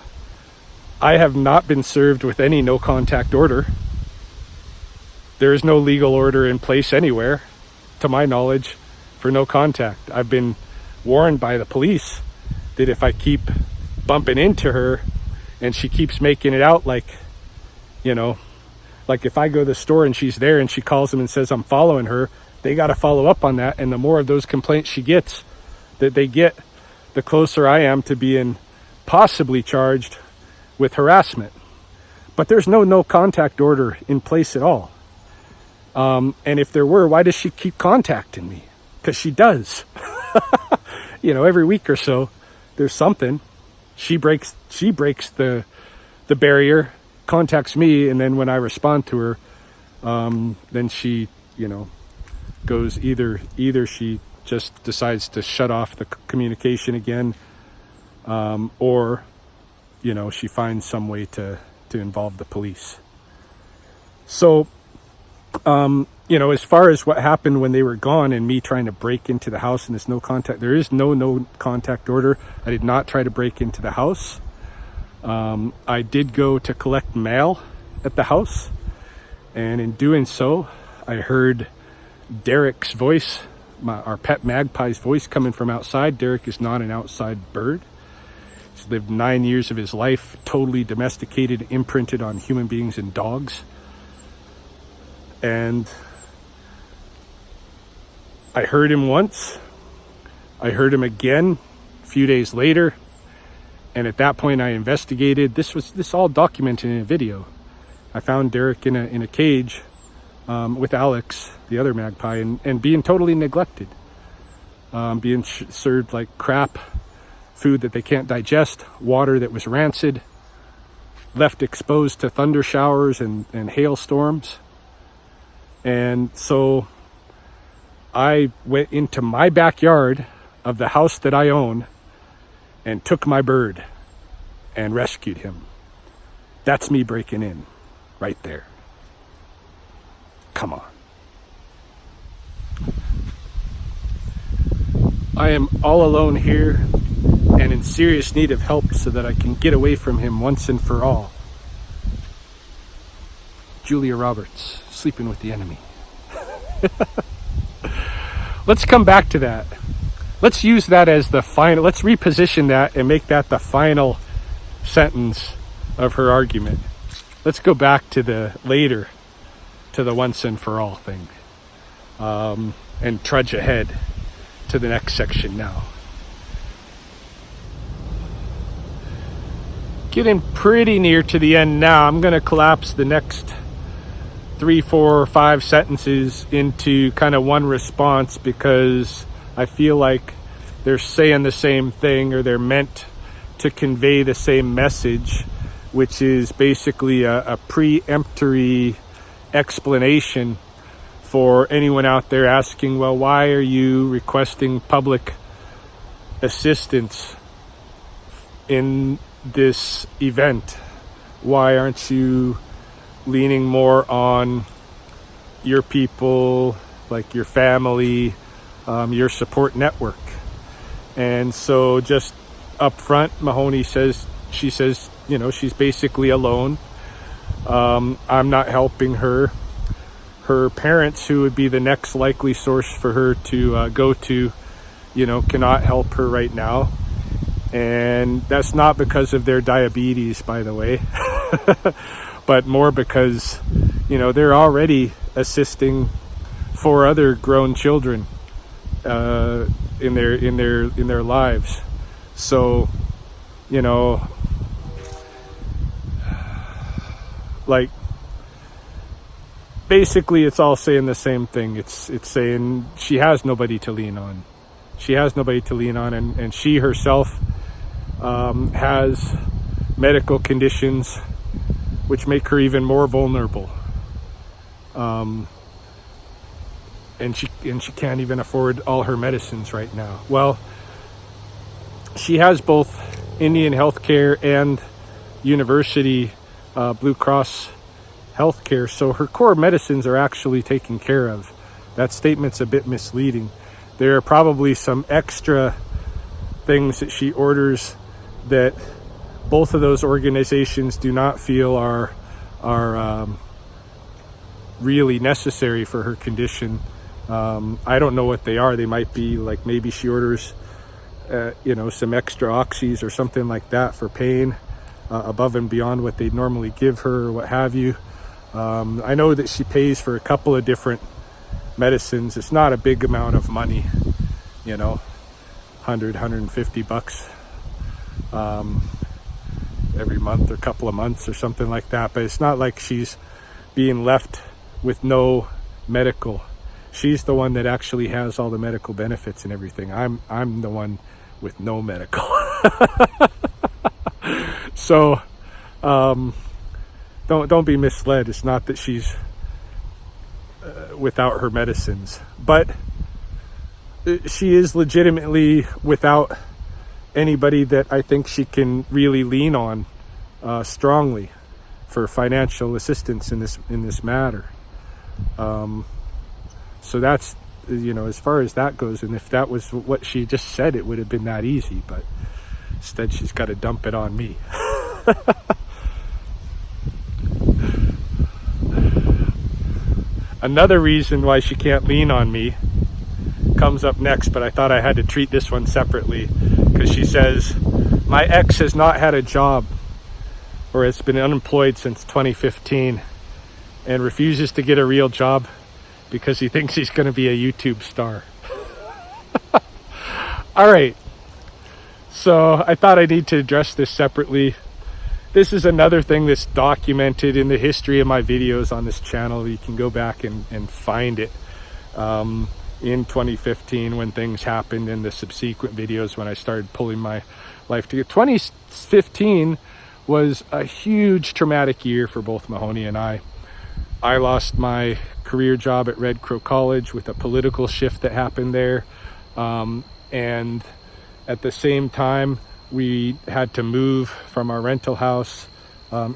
I have not been served with any no contact order. There is no legal order in place anywhere, to my knowledge, for no contact. I've been warned by the police that if I keep bumping into her and she keeps making it out like, like if I go to the store and she's there and she calls them and says I'm following her, they got to follow up on that. And the more of those complaints she gets, that they get, the closer I am to being possibly charged with harassment. But there's no contact order in place at all. And if there were, why does she keep contacting me? Because she does. Every week or so, there's something. She breaks the barrier, contacts me, and then when I respond to her, then she, goes either she just decides to shut off the communication again, or, she finds some way to involve the police. So, as far as what happened when they were gone and me trying to break into the house and there's no contact, there is no contact order. I did not try to break into the house. I did go to collect mail at the house, and in doing so, I heard Derek's voice, our pet magpie's voice, coming from outside. Derek is not an outside bird. He's lived 9 years of his life totally domesticated, imprinted on human beings and dogs. And I heard him once. I heard him again a few days later. And at that point I investigated. This all documented in a video. I found Derek in a cage with Alex, the other magpie, and being totally neglected. Being served like crap, food that they can't digest, water that was rancid, left exposed to thunder showers and hailstorms. And so I went into my backyard of the house that I own and took my bird and rescued him. That's me breaking in right there. Come on. I am all alone here and in serious need of help so that I can get away from him once and for all. Julia Roberts, sleeping with the enemy. Let's come back to that. Let's use that as the final, let's reposition that and make that the final sentence of her argument. Let's go back to the once and for all thing, and trudge ahead to the next section now. Getting pretty near to the end now. I'm going to collapse the next 3, 4, or 5 sentences into kind of one response, because I feel like they're saying the same thing, or they're meant to convey the same message, which is basically a preemptory explanation for anyone out there asking, well, why are you requesting public assistance in this event? Why aren't you leaning more on your people, like your family, your support network? And so just up front, Mahoney says, she's basically alone. I'm not helping her. Her parents, who would be the next likely source for her to go to, cannot help her right now. And that's not because of their diabetes, by the way, but more because, they're already assisting 4 other grown children in their lives. So, like, basically it's all saying the same thing. It's saying she has nobody to lean on. She has nobody to lean on, and she herself has medical conditions which make her even more vulnerable. and she can't even afford all her medicines right now. Well, she has both Indian healthcare and university Blue Cross healthcare, so her core medicines are actually taken care of. That statement's a bit misleading. There are probably some extra things that she orders that both of those organizations do not feel are really necessary for her condition. I don't know what they are. They might be like, maybe she orders some extra oxys or something like that for pain, above and beyond what they'd normally give her or what have you. I know that she pays for a couple of different medicines. It's not a big amount of money, $150 every month or couple of months or something like that. But it's not like she's being left with no medical. She's the one that actually has all the medical benefits and everything. I'm the one with no medical. So don't be misled. It's not that she's without her medicines, but she is legitimately without anybody that I think she can really lean on strongly for financial assistance in this matter. So that's, as far as that goes, and if that was what she just said, it would have been that easy, but instead she's got to dump it on me. Another reason why she can't lean on me comes up next, but I thought I had to treat this one separately, because she says, my ex has not had a job or has been unemployed since 2015 and refuses to get a real job because he thinks he's going to be a YouTube star. All right. So I thought I need to address this separately. This is another thing that's documented in the history of my videos on this channel. You can go back and find it in 2015 when things happened, and the subsequent videos when I started pulling my life together. 2015 was a huge traumatic year for both Mahoney and I. I lost my career job at Red Crow College with a political shift that happened there. And at the same time, we had to move from our rental house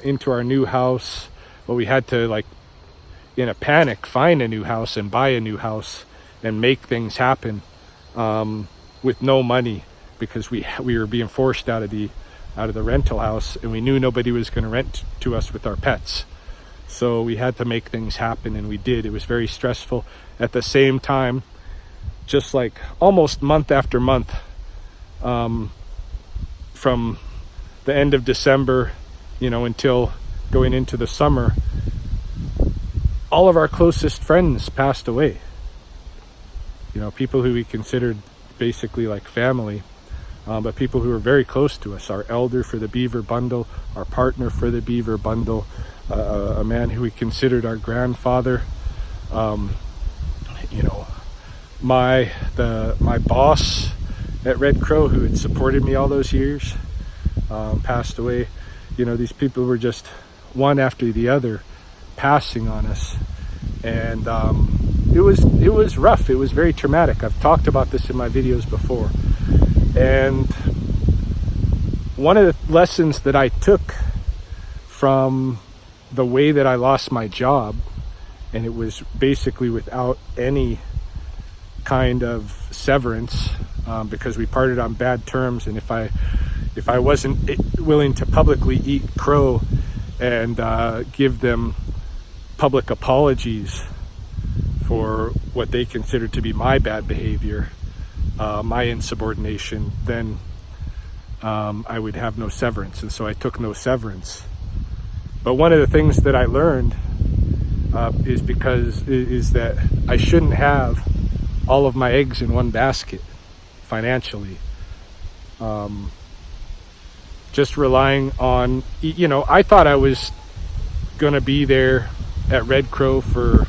into our new house. Well, we had to, in a panic, find a new house and buy a new house and make things happen with no money, because we were being forced out of the rental house, and we knew nobody was going to rent to us with our pets. So we had to make things happen, and we did. It was very stressful. At the same time, just like almost month after month, from the end of December, until going into the summer, all of our closest friends passed away. People who we considered basically like family, but people who were very close to us. Our elder for the Beaver Bundle, our partner for the Beaver Bundle, a man who we considered our grandfather. My boss at Red Crow, who had supported me all those years, passed away. These people were just one after the other passing on us, and it was rough. It was very traumatic. I've talked about this in my videos before, and one of the lessons that I took from the way that I lost my job, and it was basically without any kind of severance, because we parted on bad terms, and if I wasn't willing to publicly eat crow and give them public apologies for what they considered to be my bad behavior, my insubordination, then I would have no severance. And so I took no severance. But one of the things that I learned is that I shouldn't have all of my eggs in one basket financially. Just relying on, I thought I was going to be there at Red Crow for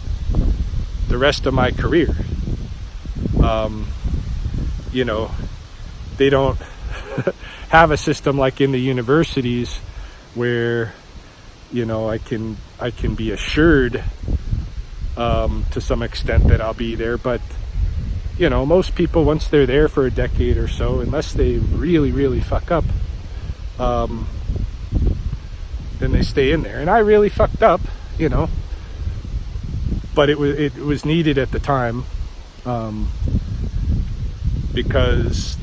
the rest of my career. They don't have a system like in the universities where, I can be assured to some extent that I'll be there. But most people, once they're there for a decade or so, unless they really, really fuck up, then they stay in there. And I really fucked up, but it was needed at the time, because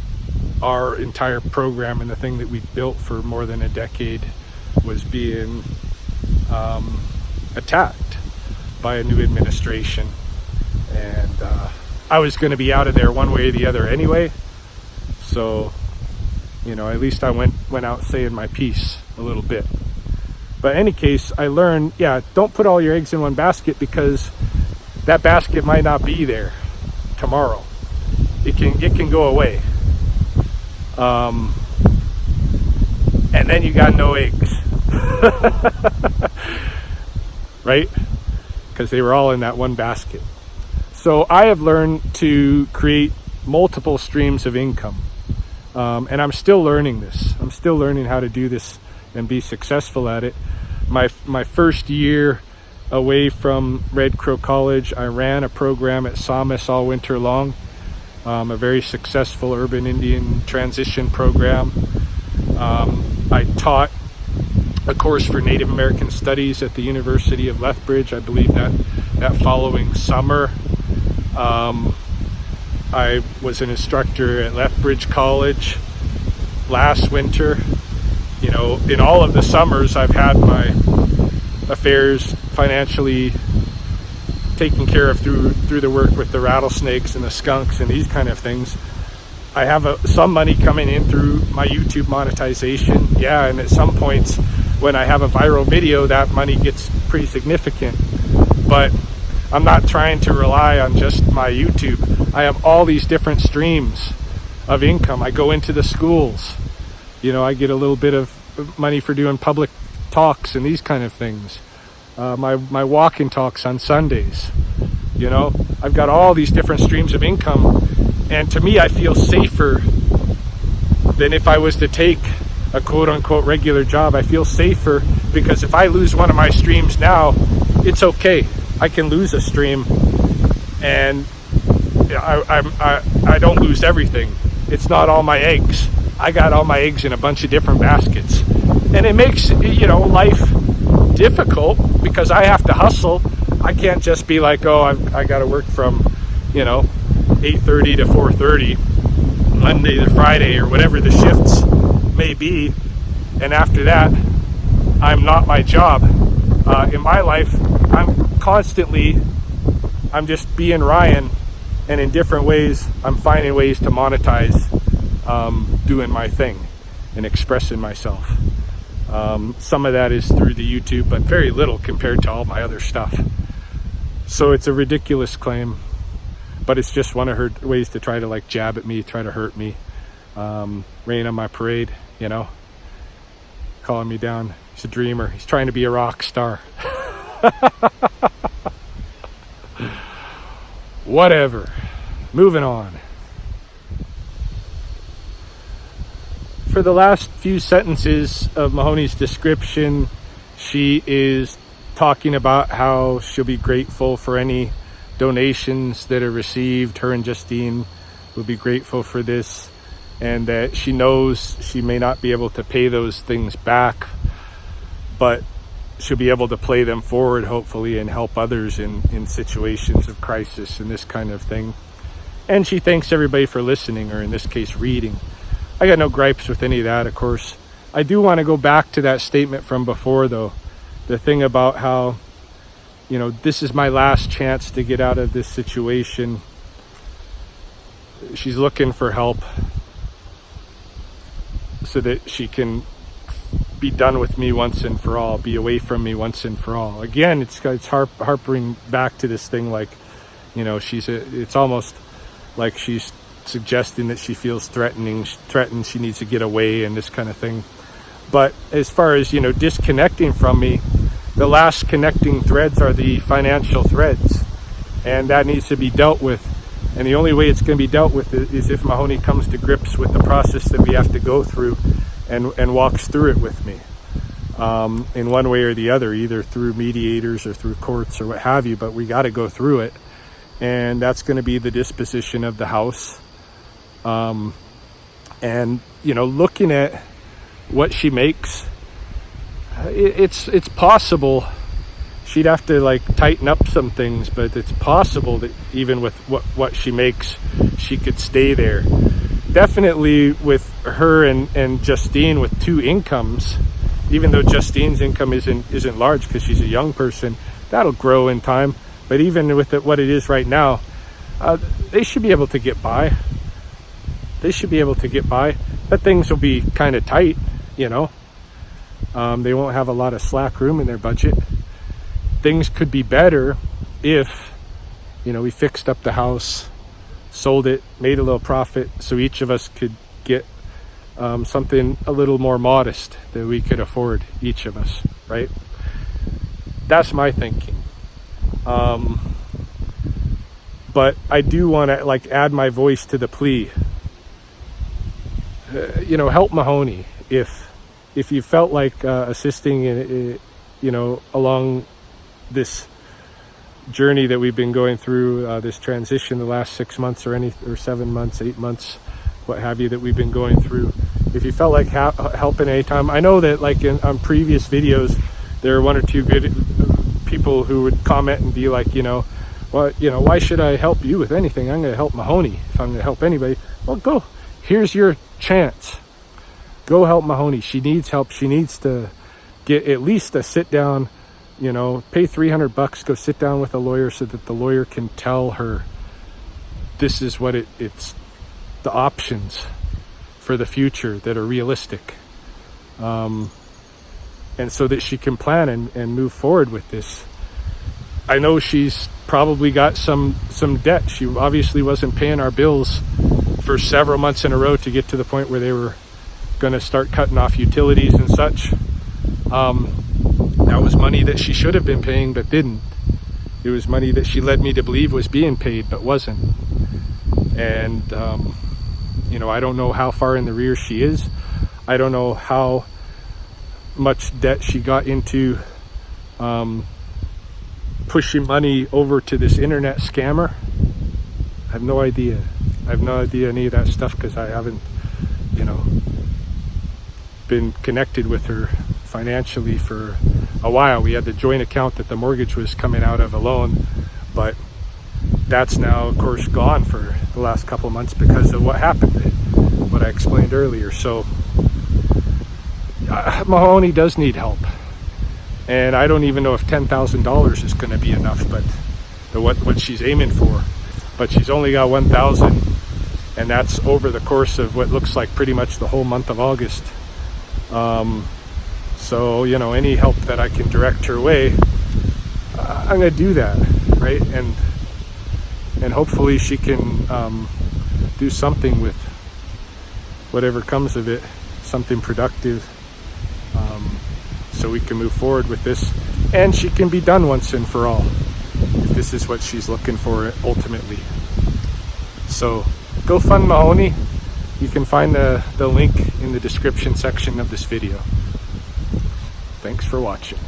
our entire program and the thing that we built for more than a decade was being attacked by a new administration. And I was going to be out of there one way or the other anyway. So, at least I went out saying my piece a little bit. But in any case, I learned, don't put all your eggs in one basket, because that basket might not be there tomorrow. It can go away. And then you got no eggs. Right? Because they were all in that one basket. So I have learned to create multiple streams of income. And I'm still learning this. I'm still learning how to do this and be successful at it. My first year away from Red Crow College, I ran a program at Samas all winter long. A very successful urban Indian transition program. I taught a course for Native American Studies at the University of Lethbridge. I believe that following summer. I was an instructor at Lethbridge College last winter. In all of the summers, I've had my affairs financially taken care of through the work with the rattlesnakes and the skunks and these kind of things. I have some money coming in through my YouTube monetization. Yeah, and at some points when I have a viral video, that money gets pretty significant. But I'm not trying to rely on just my YouTube. I have all these different streams of income. I go into the schools. I get a little bit of money for doing public talks and these kind of things. My walk-in talks on Sundays. I've got all these different streams of income. And to me, I feel safer than if I was to take a quote-unquote regular job. I feel safer because if I lose one of my streams now, it's okay. I can lose a stream, and I don't lose everything. It's not all my eggs. I got all my eggs in a bunch of different baskets, and it makes life difficult because I have to hustle. I can't just be like, I got to work from 8:30 to 4:30 Monday to Friday or whatever the shifts may be, and after that I'm not my job. In my life, I'm just being Ryan, and in different ways I'm finding ways to monetize doing my thing and expressing myself. Some of that is through the YouTube, but very little compared to all my other stuff. So it's a ridiculous claim, but it's just one of her ways to try to jab at me, try to hurt me, rain on my parade, calling me down. He's a dreamer. He's trying to be a rock star. Whatever. Moving on. For the last few sentences of Mahoney's description, she is talking about how she'll be grateful for any donations that are received. Her and Justine will be grateful for this, and that she knows she may not be able to pay those things back, but she'll be able to play them forward, hopefully, and help others in situations of crisis and this kind of thing. And she thanks everybody for listening, or in this case, reading. I got no gripes with any of that, of course. I do want to go back to that statement from before, though. The thing about how, this is my last chance to get out of this situation. She's looking for help so that she can be done with me once and for all, be away from me once and for all. Again, it's harping back to this thing it's almost like she's suggesting that she feels threatened, she needs to get away and this kind of thing. But as far as, disconnecting from me, the last connecting threads are the financial threads, and that needs to be dealt with. And the only way it's going to be dealt with is if Mahoney comes to grips with the process that we have to go through and walks through it with me. in one way or the other, either through mediators or through courts or what have you, but we got to go through it. And that's going to be the disposition of the house. And, you know, looking at what she makes, it's possible she'd have to like tighten up some things, but it's possible that even with what she makes, she could stay there. Definitely with her and Justine with two incomes, even though Justine's income isn't large because she's a young person, that'll grow in time. But even with what it is right now, they should be able to get by. They should be able to get by, but things will be kind of tight, you know. They won't have a lot of slack room in their budget. Things could be better if, you know, we fixed up the house, sold it, made a little profit, so each of us could get something a little more modest that we could afford, each of us, right? That's my thinking. But I do want to like add my voice to the plea. You know, help Mahoney if you felt like assisting, you know, along this journey that we've been going through, this transition the last 6 months or 7 months, 8 months, what have you, that we've been going through. If you felt like helping anytime, I know that like on previous videos, there are one or two people who would comment and be like, you know, well, you know, why should I help you with anything? I'm going to help Mahoney if I'm going to help anybody. Well, go. Here's your chance. Go help Mahoney. She needs help. She needs to get at least a sit down, you know, pay $300, go sit down with a lawyer so that the lawyer can tell her this is what it's the options for the future that are realistic. And so that she can plan and move forward with this. I know she's probably got some debt. She obviously wasn't paying our bills for several months in a row to get to the point where they were going to start cutting off utilities and such. That was money that she should have been paying but didn't. It was money that she led me to believe was being paid but wasn't. And you know, I don't know how far in the rear she is. I don't know how much debt she got into pushing money over to this internet scammer. I have no idea. I have no idea any of that stuff because I haven't, you know, been connected with her financially for a while. We had the joint account that the mortgage was coming out of alone, but that's now of course gone for the last couple of months because of what happened, what I explained earlier. So Mahoney does need help, and I don't even know if $10,000 is going to be enough, but what she's aiming for. But she's only got 1,000, and that's over the course of what looks like pretty much the whole month of August. So, you know, any help that I can direct her way, I'm going to do that, right? And hopefully she can do something with whatever comes of it, something productive, so we can move forward with this, and she can be done once and for all, if this is what she's looking for ultimately. So go Fund Mahoney. You can find the link in the description section of this video. Thanks for watching.